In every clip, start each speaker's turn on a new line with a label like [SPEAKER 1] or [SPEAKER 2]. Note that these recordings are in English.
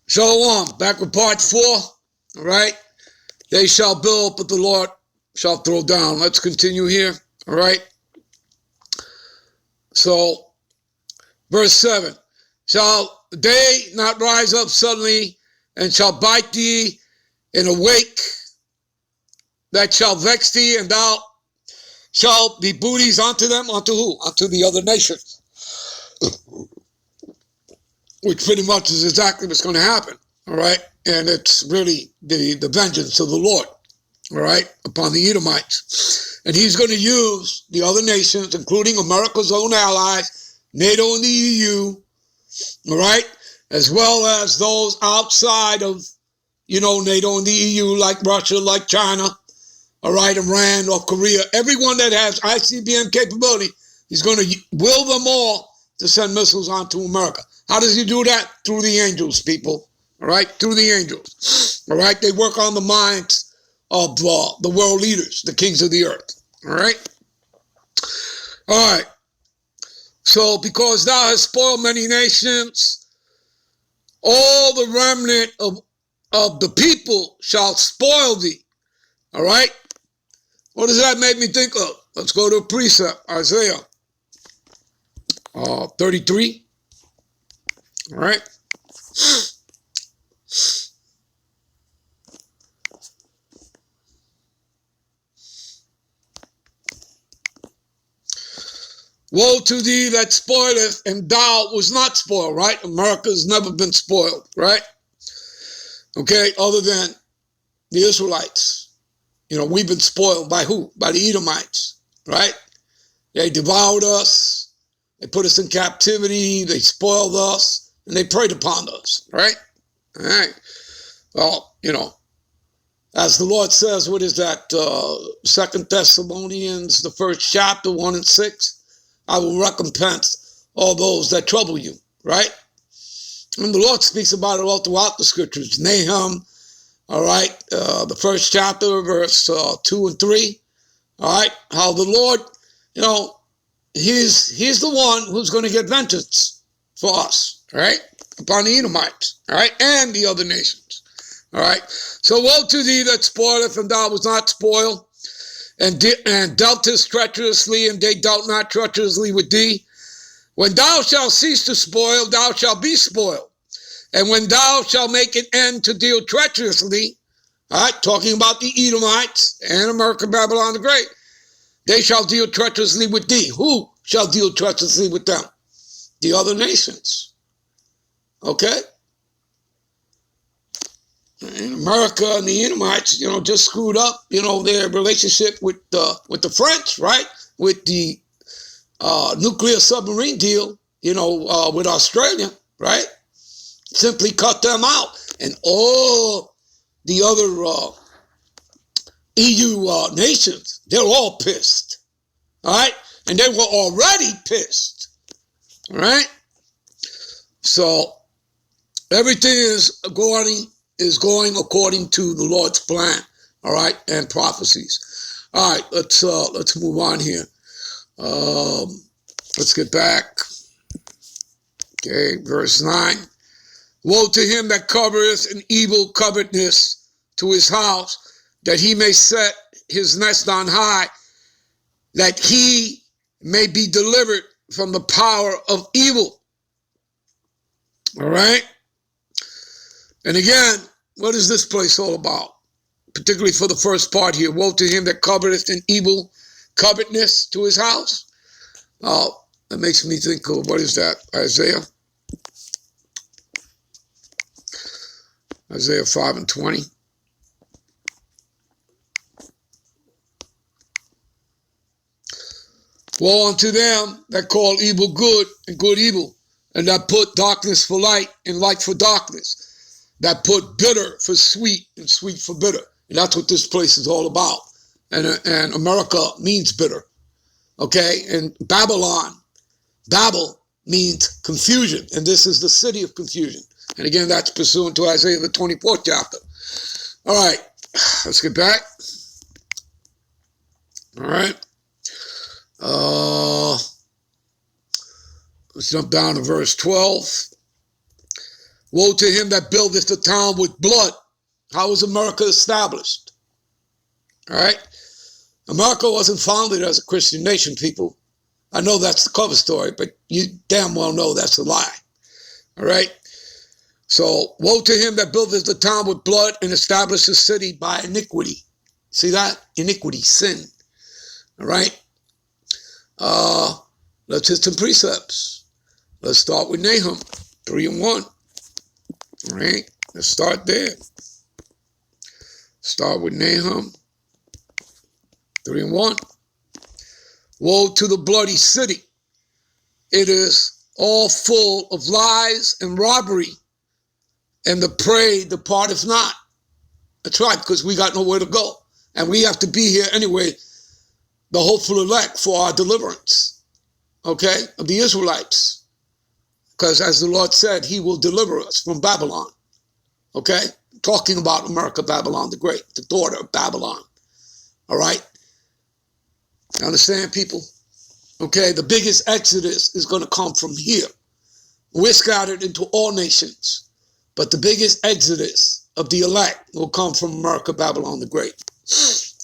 [SPEAKER 1] Shalom, back with part 4, all right? They shall build, but the Lord shall throw down. Let's continue here, all right? So, verse 7, shall they not rise up suddenly, and shall bite thee in a wake that shall vex thee, and thou shalt be booties unto them? Unto who? Unto the other nations, which pretty much is exactly what's going to happen, all right? And it's really the vengeance of the Lord, all right, upon the Edomites. And he's going to use the other nations, including America's own allies, NATO and the EU, all right, as well as those outside of, NATO and the EU, like Russia, like China, all right, Iran, North Korea, everyone that has ICBM capability, he's going to will them all to send missiles onto America. How does he do that? Through the angels, people, all right, through the angels, all right? They work on the minds of the world leaders, the kings of the earth, all right? All right, so because thou hast spoiled many nations, all the remnant of the people shall spoil thee, all right? What does that make me think of? Let's go to a precept, Isaiah 33, all right? Woe to thee that spoileth, and thou was not spoiled, right? America's never been spoiled, right? Okay, other than the Israelites. We've been spoiled by who? By the Edomites, right? They devoured us, they put us in captivity, they spoiled us, and they preyed upon us, right? All right. Well, as the Lord says, what is that? 2 Thessalonians, the first chapter, 1 and 6. I will recompense all those that trouble you, right? And the Lord speaks about it all throughout the scriptures. Nahum, all right, the first chapter, verse 2 and 3, all right, how the Lord, he's the one who's going to get vengeance for us, all right, upon the Edomites, all right, and the other nations, all right. So woe to thee that spoileth, and thou was not spoiled, and dealtest treacherously, and they dealt not treacherously with thee. When thou shalt cease to spoil, thou shalt be spoiled. And when thou shalt make an end to deal treacherously, all right, talking about the Edomites and America, Babylon the Great, they shall deal treacherously with thee. Who shall deal treacherously with them? The other nations. Okay? And America and the Edomites, just screwed up, their relationship with the French, right? With the nuclear submarine deal, with Australia, right? Simply cut them out. And all the other EU nations, they're all pissed, all right? And they were already pissed, all right? So everything is going according to the Lord's plan, all right, and prophecies. All right, let's move on here. Let's get back. Okay, verse 9. Woe to him that covereth an evil covetousness to his house, that he may set his nest on high, that he may be delivered from the power of evil. All right? And again, what is this place all about? Particularly for the first part here. Woe to him that covereth an evil covetousness to his house. That makes me think of, what is that? Isaiah 5 and 20. Woe unto them that call evil good and good evil, and that put darkness for light and light for darkness, that put bitter for sweet and sweet for bitter. And that's what this place is all about. And America means bitter. Okay? And Babylon, Babel means confusion. And this is the city of confusion. And again, that's pursuant to Isaiah the 24th chapter. All right. Let's get back. All right. Let's jump down to verse 12. Woe to him that buildeth the town with blood. How was America established? All right? America wasn't founded as a Christian nation, people. I know that's the cover story, but you damn well know that's a lie. All right? So, woe to him that buildeth the town with blood and establishes the city by iniquity. See that? Iniquity, sin. All right? Let's hit some precepts. Let's start with Nahum 3:1. All right? Let's start there. Start with Nahum 3:1. Woe to the bloody city. It is all full of lies and robbery, and the prey departeth not. That's right, because we got nowhere to go. And we have to be here anyway, the hopeful elect for our deliverance, okay, of the Israelites. Because as the Lord said, he will deliver us from Babylon, okay? Talking about America, Babylon the Great, the daughter of Babylon, all right? You understand, people? Okay, the biggest exodus is going to come from here. We're scattered into all nations, but the biggest exodus of the elect will come from America, Babylon the Great.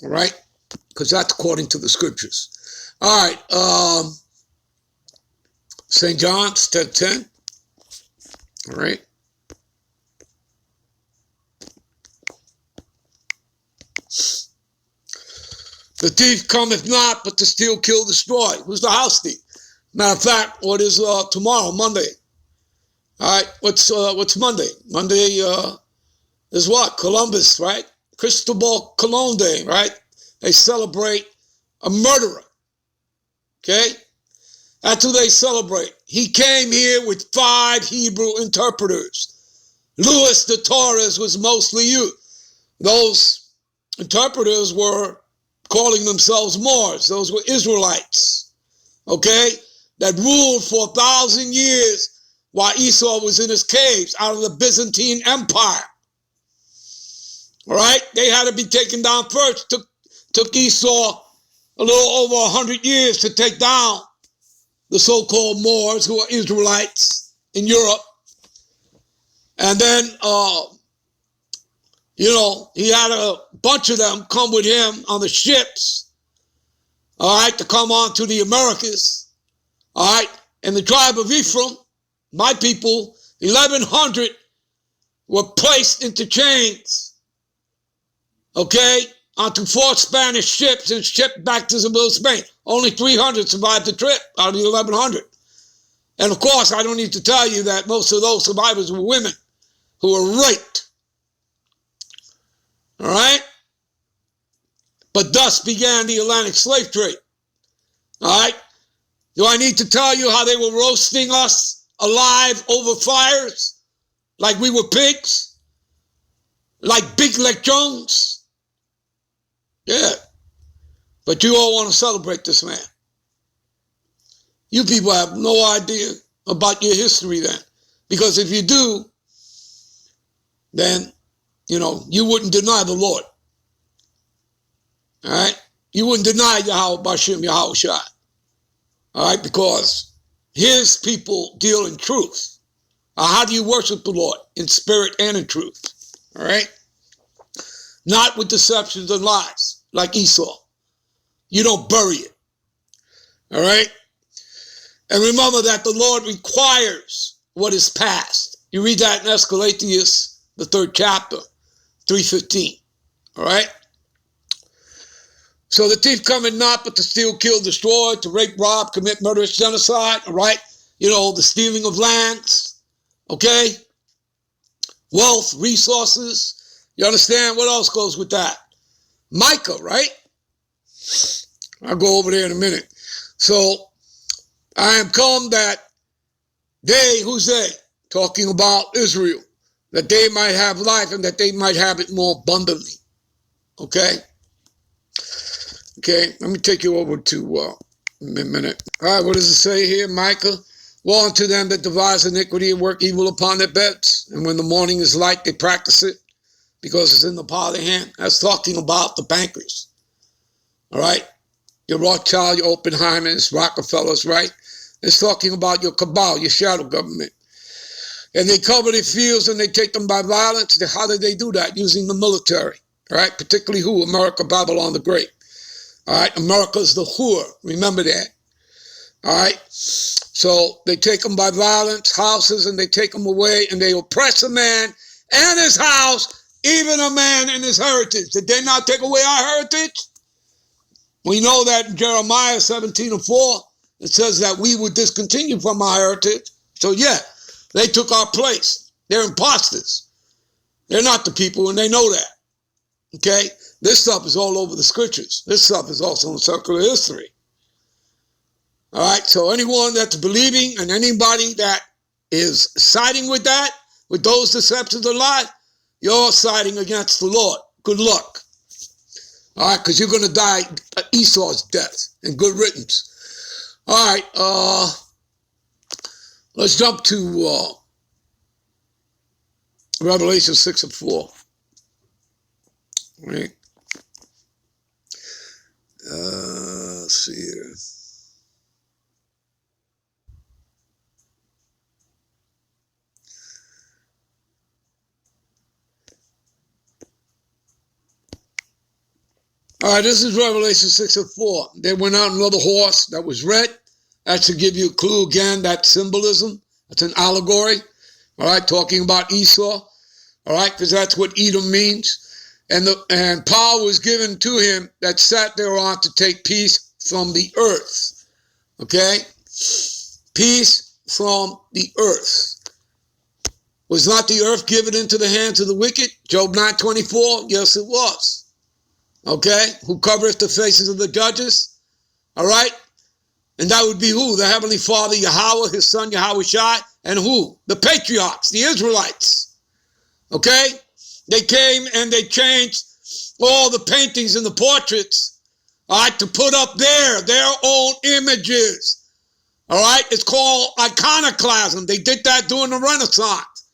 [SPEAKER 1] All right? Because that's according to the scriptures. All right. St. John's 10:10. All right. The thief cometh not, but to steal, kill, destroy. Who's the house thief? Matter of fact, what is tomorrow, Monday? All right, what's Monday? Monday is what? Columbus, right? Cristobal Colon Day, right? They celebrate a murderer, okay? That's who they celebrate. He came here with 5 Hebrew interpreters. Louis de Torres was mostly youth. Those interpreters were calling themselves Moors. Those were Israelites, okay, that ruled for 1,000 years while Esau was in his caves out of the Byzantine Empire. All right, they had to be taken down first. Took Esau a little over 100 years to take down the so-called Moors, who are Israelites in Europe. And then, he had a bunch of them come with him on the ships, all right, to come on to the Americas, all right, and the tribe of Ephraim, my people, 1,100 were placed into chains, okay, onto 4 Spanish ships and shipped back to Spain. Only 300 survived the trip out of the 1,100. And of course, I don't need to tell you that most of those survivors were women who were raped. All right? But thus began the Atlantic slave trade. All right? Do I need to tell you how they were roasting us alive over fires like we were pigs? Like Big Leg Jones? Yeah. But you all want to celebrate this man. You people have no idea about your history then. Because if you do, then, you wouldn't deny the Lord. All right? You wouldn't deny Yahweh Bashim Yahushua. All right? Because his people deal in truth. How do you worship the Lord? In spirit and in truth. All right? Not with deceptions and lies, like Esau. You don't bury it. All right? And remember that the Lord requires what is past. You read that in Escalatius, the 3rd chapter, 3:15. All right? So the thief cometh not but to steal, kill, destroy, to rape, rob, commit murderous genocide. All right? The stealing of lands. Okay? Wealth, resources. You understand? What else goes with that? Micah, right? I'll go over there in a minute. So, I am come that they, who's they? Talking about Israel. That they might have life and that they might have it more abundantly. Okay? Okay, let me take you over to a minute. All right, what does it say here, Micah? Woe unto them that devise iniquity and work evil upon their beds. And when the morning is light, they practice it because it's in the power of their hand. That's talking about the bankers. All right? Your Rothschild, your Oppenheimers, Rockefellers, right? It's talking about your cabal, your shadow government. And they cover their fields and they take them by violence. How did they do that? Using the military, right? Particularly who? America, Babylon the Great. All right, America's the whore. Remember that. All right, so they take them by violence, houses, and they take them away, and they oppress a man and his house, even a man and his heritage. Did they not take away our heritage? We know that in Jeremiah 17:4, it says that we would discontinue from our heritage. So yeah, they took our place. They're imposters. They're not the people, and they know that. Okay? This stuff is all over the scriptures. This stuff is also in circular history. All right, so anyone that's believing and anybody that is siding with that, with those deceptions of lie, you're siding against the Lord. Good luck. All right, because you're going to die Esau's death, and good riddance. All right, let's jump to Revelation 6:4. Right. Let's see here. All right, this is Revelation 6:4. They went out another horse that was red. That should give you a clue again, that symbolism. That's an allegory. All right, talking about Esau. All right, because that's what Edom means. And power was given to him that sat thereon to take peace from the earth. Okay? Peace from the earth. Was not the earth given into the hands of the wicked? Job 9:24? Yes, it was. Okay? Who covereth the faces of the judges? All right? And that would be who? The Heavenly Father, Yahweh, his son, Yahweh Shai, and who? The patriarchs, the Israelites. Okay? They came and they changed all the paintings and the portraits, all right, to put up their own images. All right? It's called iconoclasm. They did that during the Renaissance.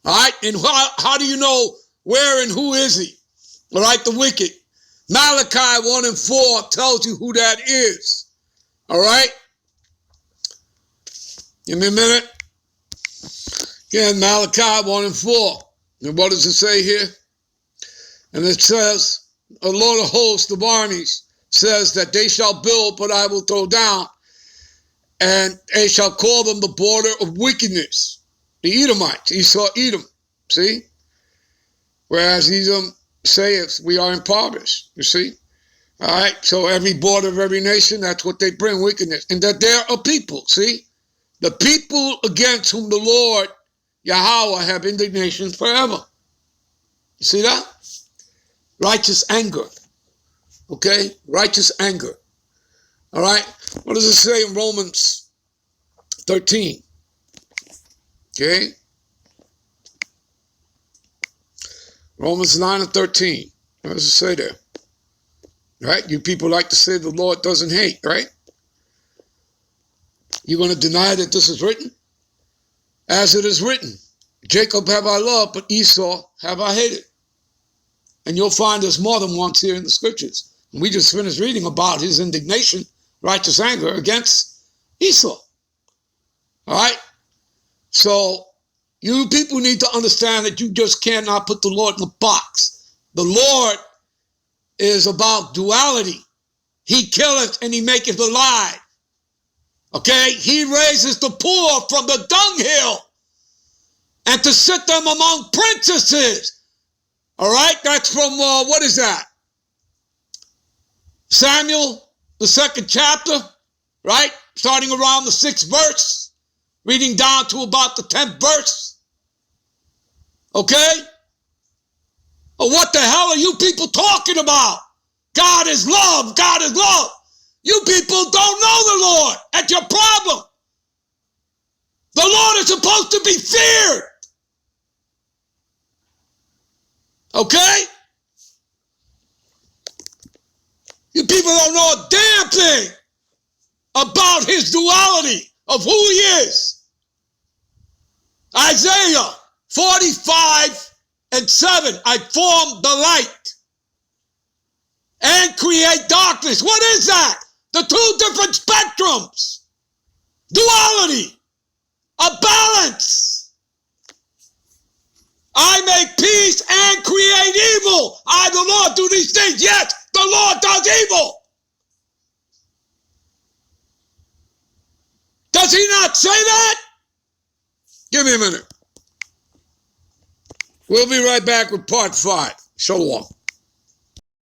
[SPEAKER 1] All right? And how do you know where and who is he? All right? The wicked. Malachi 1:4 tells you who that is. All right? Give me a minute. Again, Malachi 1:4. And what does it say here? And it says, the Lord of hosts of armies says that they shall build, but I will throw down. And they shall call them the border of wickedness. The Edomites, Esau, Edom. See? Whereas Edom saith, we are impoverished. You see? All right? So every border of every nation, that's what they bring, wickedness. And that they're a people. See? The people against whom the Lord Yahweh have indignation forever. You see that? Righteous anger. Okay? Righteous anger. All right? What does it say in Romans 13? Okay? Romans 9:13. What does it say there? Right? You people like to say the Lord doesn't hate, right? You're going to deny that this is written? As it is written, Jacob have I loved, but Esau have I hated. And you'll find this more than once here in the scriptures. And we just finished reading about his indignation, righteous anger against Esau. All right? So you people need to understand that you just cannot put the Lord in a box. The Lord is about duality. He killeth and he maketh alive. Okay? He raises the poor from the dunghill and to sit them among princesses. All right? That's from, what is that? Samuel, the 2nd chapter, right? Starting around the 6th verse, reading down to about the 10th verse. Okay? Well, what the hell are you people talking about? God is love. God is love. You people don't know the Lord. That's your problem. The Lord is supposed to be feared. Okay? You people don't know a damn thing about his duality of who he is. Isaiah 45:7. I form the light and create darkness. What is that? The two different spectrums. Duality. A balance. Lord do these things, yet the Lord does evil. Does he not say that? Give me a minute. We'll be right back with part 5. Shalom.